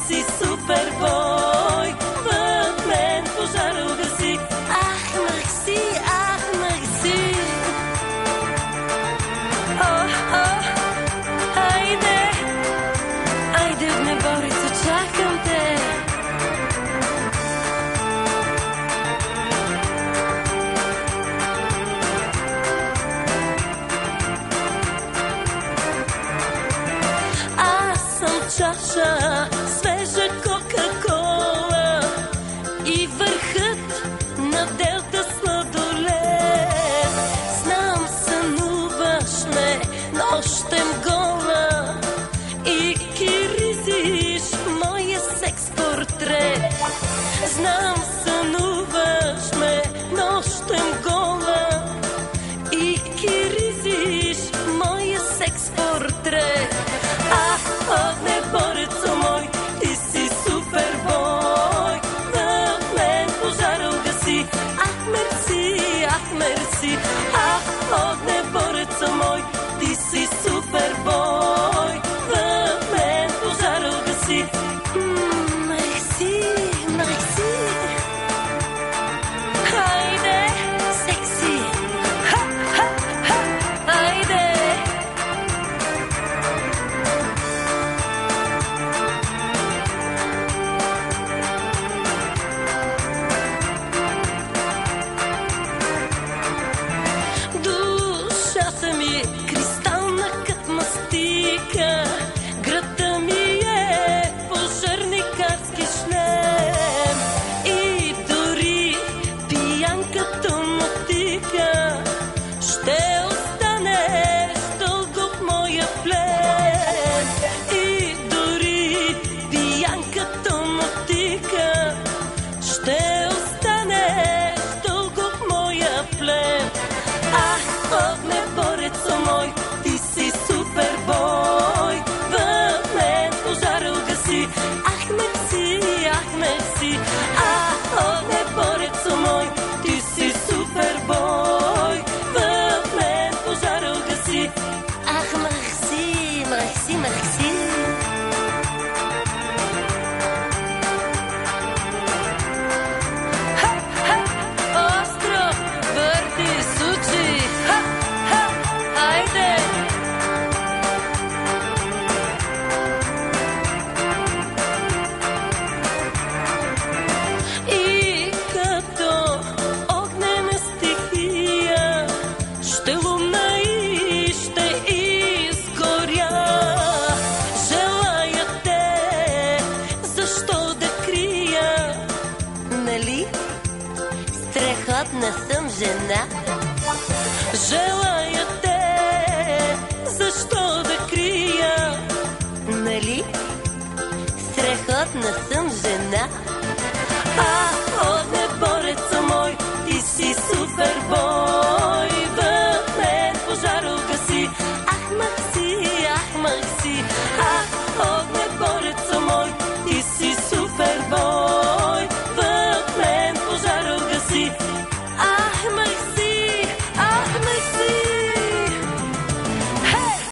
си супербой, в мен пожара угаси. Ах, мерси, ах, мерси. Айде, айде в неборица, чакам те. Аз съм чаша, свежа кока-кола и върхът на делта сладолед. Знам, сънуваш ме нощем гола и киризиш моя секс-портрет. Знам, сънуваш ме нощем гола и киризиш моя секс-портрет. Ах, огнеборецо мой, ти си супербой, в мен пожара угаси. Ах, мерси, ах, мерси. Ах, огнеборецо мой, ти си супербой, в мен пожара угаси. Мерси, мерси. Хайде, секси. Ха, ха, ха. Айде. Душата ми е кристална кът мастика, гръдта ми е пожарникарски шлем и дори пиян като мотика ще останеш дълго в моя плен. И дори пиян като мотика ще останеш дълго в моя плен. Ах, огнеборецо мой, ти си супербой, в мен пожара угаси. Ах, мерси, ах, мерси. Ах, огнеборецо мой, ти си супербой, в мен пожара угаси. Ах, мерси, мерси, мерси. Ха, ха, остро, върти, сучи. Ха, ха, айде. И като огнена стихия ще лумна и ще изгоря. Желая те, защо да крия? Нали? Страхотна съм жена. Желая те, защо да крия? Нали? Страхотна съм жена.